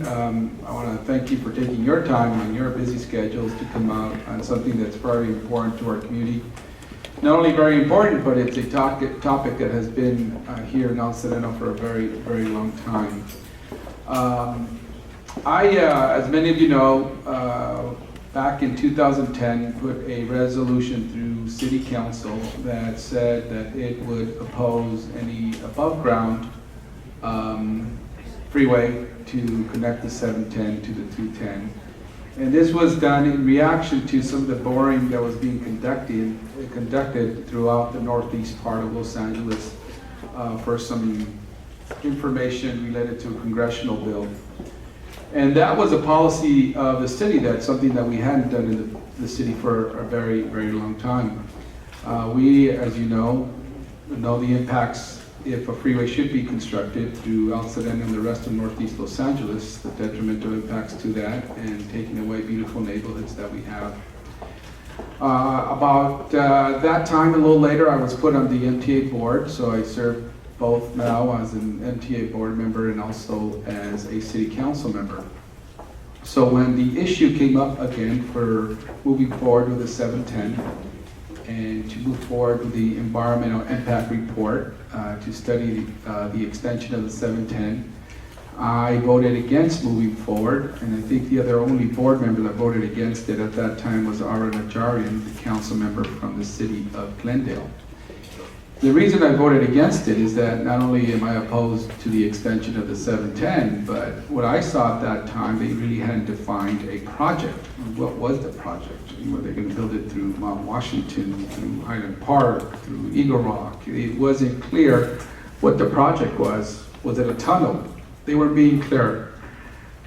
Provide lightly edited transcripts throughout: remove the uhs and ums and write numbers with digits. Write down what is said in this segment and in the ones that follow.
I want to thank you for taking your time on your busy schedules to come out on something that's very important to our community. Not only very important, but it's a topic that has been here in El Sereno for a very, very long time. As many of you know, back in 2010, put a resolution through City Council that said that it would oppose any above-ground freeway to connect the 710 to the 210. And this was done in reaction to some of the boring that was being conducted throughout the northeast part of Los Angeles for some information related to a congressional bill. And that was a policy of the city. That's something that we hadn't done in the city for a very, very long time. We, as you know the impacts if a freeway should be constructed through El Sereno and the rest of northeast Los Angeles, the detrimental impacts to that and taking away beautiful neighborhoods that we have. About that time, a little later, I was put on the MTA board, so I serve both now as an MTA board member and also as a city council member. So when the issue came up again for moving forward with the 710 and to move forward with the environmental impact report to study the extension of the 710, I voted against moving forward, and I think the other only board member that voted against it at that time was Ara Najarian, the council member from the city of Glendale. The reason I voted against it is that not only am I opposed to the extension of the 710, but what I saw at that time, they really hadn't defined a project. What was the project? Were they going to build it through Mount Washington, through Highland Park, through Eagle Rock? It wasn't clear what the project was. Was it a tunnel? They weren't being clear.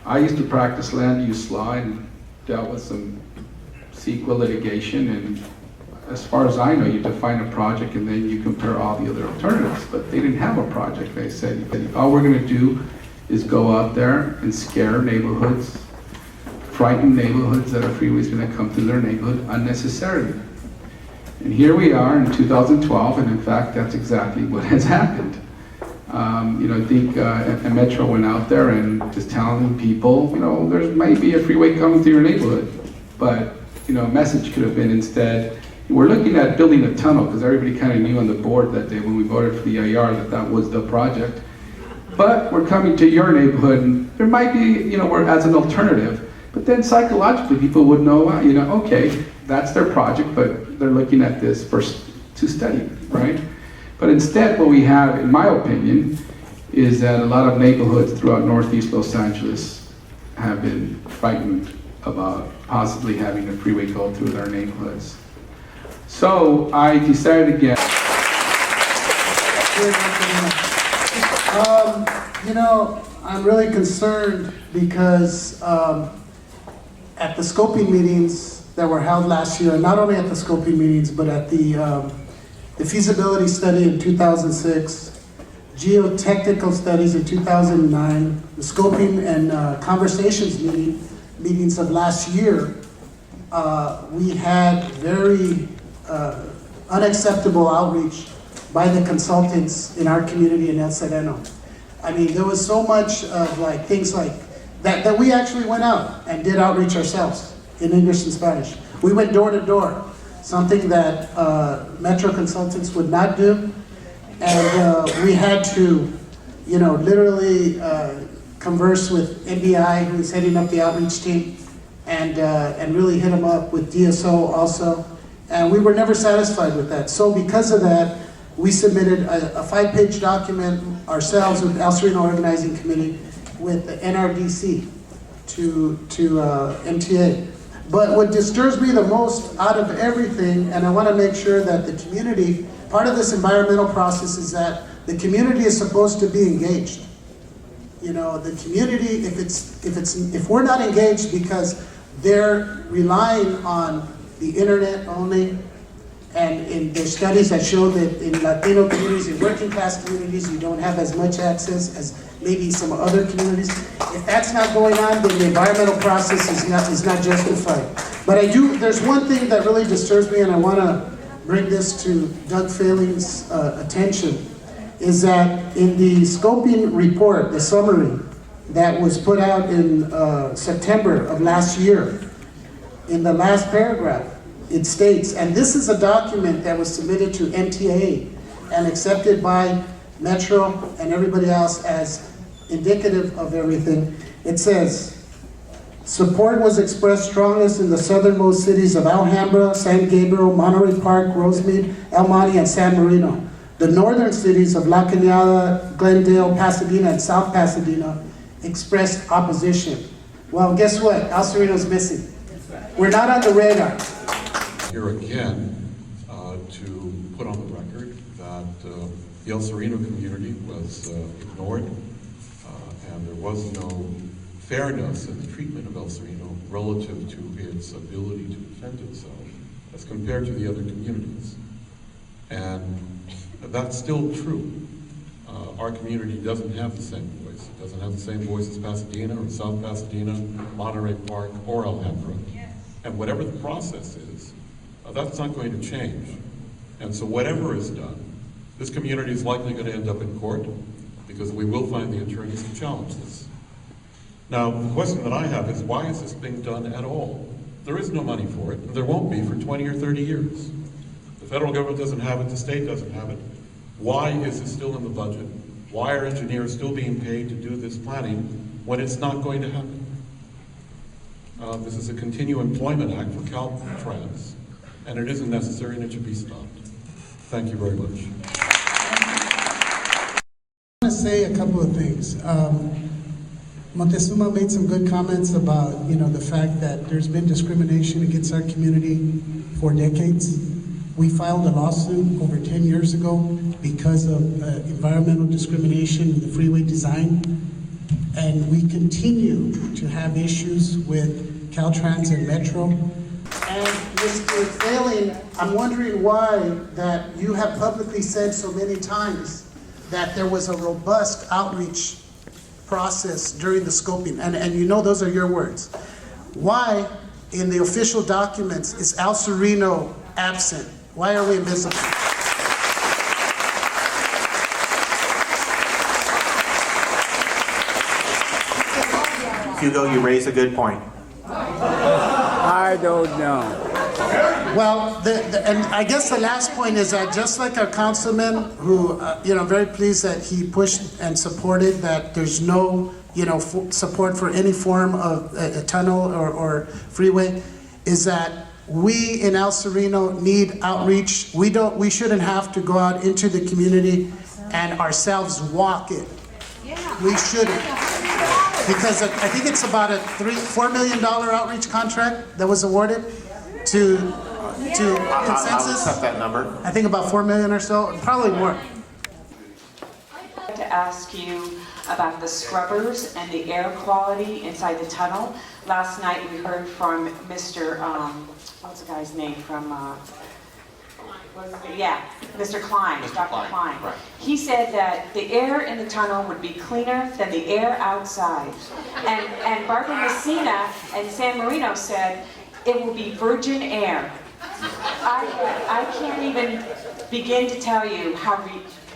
I used to practice land use law and dealt with some CEQA litigation, and as far as I know, you define a project and then you compare all the other alternatives, but they didn't have a project. They said, all we're going to do is go out there and scare neighborhoods, frighten neighborhoods that a freeway is going to come through their neighborhood unnecessarily. And here we are in 2012, and in fact, that's exactly what has happened. I think Metro went out there and just telling people, there might be a freeway coming through your neighborhood, but a message could have been instead, we're looking at building a tunnel, because everybody kind of knew on the board that day when we voted for the IR that was the project. But we're coming to your neighborhood, and there might be, we're as an alternative. But then psychologically, people would know, okay, that's their project, but they're looking at this first to study, right? But instead, what we have, in my opinion, is that a lot of neighborhoods throughout northeast Los Angeles have been frightened about possibly having a freeway go through their neighborhoods. So I decided again. I'm really concerned because at the scoping meetings that were held last year, and not only at the scoping meetings, but at the feasibility study in 2006, geotechnical studies in 2009, the scoping and conversations meetings of last year, we had very unacceptable outreach by the consultants in our community in El Sereno. I mean, there was so much of things like that we actually went out and did outreach ourselves in English and Spanish. We went door to door, something that Metro consultants would not do. And we had to, literally converse with NBI, who's heading up the outreach team, and really hit them up with DSO also. And we were never satisfied with that. So because of that, we submitted a 5-page document ourselves with El Sereno Organizing Committee with the NRDC to MTA. But what disturbs me the most out of everything, and I want to make sure that the community, part of this environmental process is that the community is supposed to be engaged. The community, if we're not engaged because they're relying on the internet only, and in there's studies that show that in Latino communities, in working class communities, you don't have as much access as maybe some other communities. If that's not going on, then the environmental process is not justified. But there's one thing that really disturbs me, and I want to bring this to Doug Fahling's attention, is that in the scoping report, the summary, that was put out in September of last year. In the last paragraph, it states, and this is a document that was submitted to MTA and accepted by Metro and everybody else as indicative of everything. It says, support was expressed strongest in the southernmost cities of Alhambra, San Gabriel, Monterey Park, Rosemead, El Monte, and San Marino. The northern cities of La Cañada, Glendale, Pasadena, and South Pasadena expressed opposition. Well, guess what? El Sereno's missing. We're not on the radar. Here again, to put on the record that the El Sereno community was ignored, and there was no fairness in the treatment of El Sereno relative to its ability to defend itself as compared to the other communities. And that's still true. Our community doesn't have the same voice. It doesn't have the same voice as Pasadena or South Pasadena, Monterey Park, or Alhambra. And whatever the process is, that's not going to change. And so whatever is done, this community is likely going to end up in court because we will find the attorneys to challenge this. Now, the question that I have is, why is this being done at all? There is no money for it, and there won't be for 20 or 30 years. The federal government doesn't have it, the state doesn't have it. Why is it still in the budget? Why are engineers still being paid to do this planning when it's not going to happen? This is a continuing employment act for Caltrans, and it isn't necessary and it should be stopped. Thank you very much. I want to say a couple of things. Montezuma made some good comments about, the fact that there's been discrimination against our community for decades. We filed a lawsuit over 10 years ago because of environmental discrimination in the freeway design. And we continue to have issues with Caltrans and Metro. And Mr. Failing, I'm wondering why that you have publicly said so many times that there was a robust outreach process during the scoping, and those are your words. Why in the official documents is El Sereno absent? Why are we invisible? Hugo, you raise a good point. I don't know. Well, and I guess the last point is that just like our councilman, who, I'm very pleased that he pushed and supported that there's no, support for any form of a tunnel or freeway, is that we in El Sereno need outreach. We shouldn't have to go out into the community and ourselves walk it. We shouldn't. Because I think it's about a $4 million outreach contract that was awarded to Consensus. I'll accept that number. I think about 4 million or so, probably more. I'd like to ask you about the scrubbers and the air quality inside the tunnel. Last night we heard from Mr. What's the guy's name from? Mr. Klein, Dr. Klein. Right. He said that the air in the tunnel would be cleaner than the air outside. And Barbara Messina and San Marino said it will be virgin air. I can't even begin to tell you how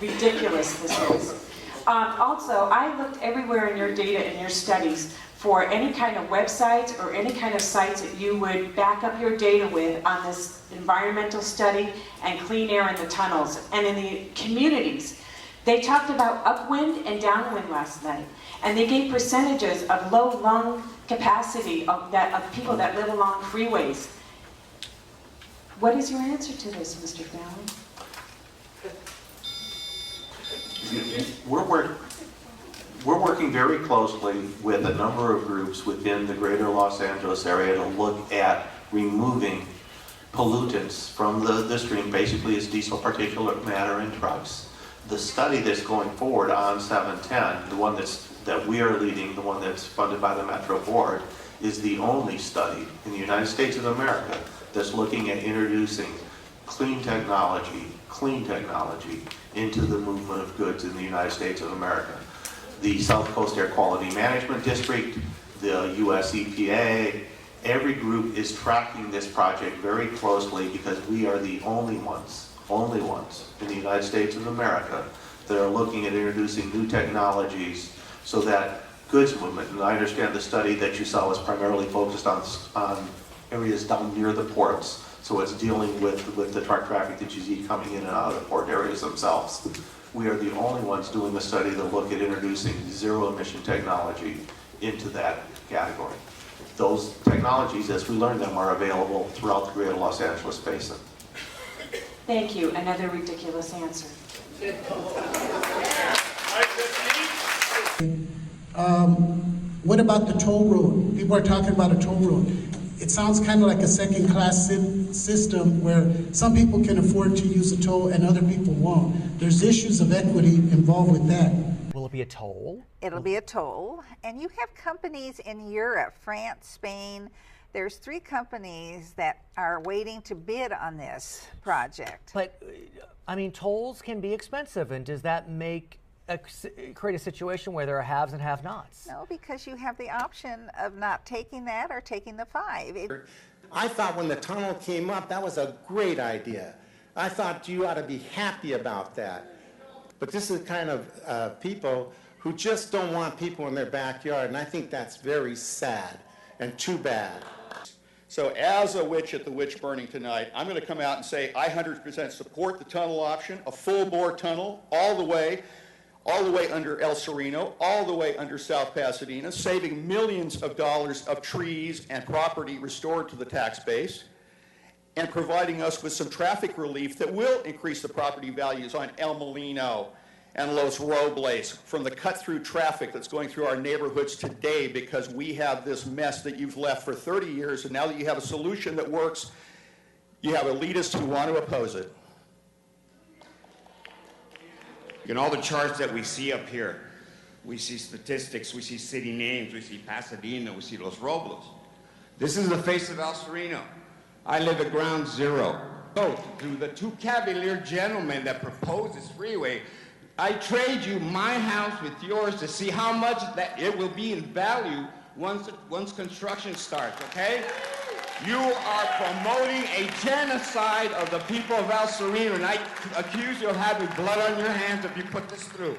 ridiculous this is. Also, I looked everywhere in your data and your studies for any kind of websites or any kind of sites that you would back up your data with on this environmental study and clean air in the tunnels and in the communities. They talked about upwind and downwind last night, and they gave percentages of low lung capacity of people that live along freeways. What is your answer to this, Mr. Fallon? We're working very closely with a number of groups within the greater Los Angeles area to look at removing pollutants from the stream, basically as diesel particulate matter in trucks. The study that's going forward on 710, the one that we are leading, the one that's funded by the Metro Board, is the only study in the United States of America that's looking at introducing clean technology into the movement of goods in the United States of America. The South Coast Air Quality Management District, the US EPA, every group is tracking this project very closely because we are the only ones in the United States of America that are looking at introducing new technologies so that goods movement. And I understand the study that you saw was primarily focused on areas down near the ports. So it's dealing with the truck traffic that you see coming in and out of the port areas themselves. We are the only ones doing the study that look at introducing zero emission technology into that category. Those technologies, as we learn them, are available throughout the greater Los Angeles basin. Thank you. Another ridiculous answer. What about the toll road? People are talking about a toll road. It sounds kind of like a second-class system where some people can afford to use a toll and other people won't. There's issues of equity involved with that. Will it be a toll? It'll be a toll. And you have companies in Europe, France, Spain. There's 3 companies that are waiting to bid on this project. But, I mean, tolls can be expensive, and does that create a situation where there are haves and have-nots? No, because you have the option of not taking that or taking the 5. I thought when the tunnel came up, that was a great idea. I thought you ought to be happy about that. But this is the kind of people who just don't want people in their backyard, and I think that's very sad and too bad. So as a witch at the witch burning tonight, I'm going to come out and say I 100% support the tunnel option, a full-bore tunnel all the way under El Sereno, all the way under South Pasadena, saving millions of dollars of trees and property restored to the tax base, and providing us with some traffic relief that will increase the property values on El Molino and Los Robles from the cut-through traffic that's going through our neighborhoods today because we have this mess that you've left for 30 years, and now that you have a solution that works, you have elitists who want to oppose it. And all the charts that we see up here, we see statistics, we see city names, we see Pasadena, we see Los Robles. This is the face of El Sereno. I live at ground zero. So, to the 2 cavalier gentlemen that proposed this freeway, I trade you my house with yours to see how much that it will be in value once construction starts, okay? You are promoting a genocide of the people of El Sereno, and I accuse you of having blood on your hands if you put this through.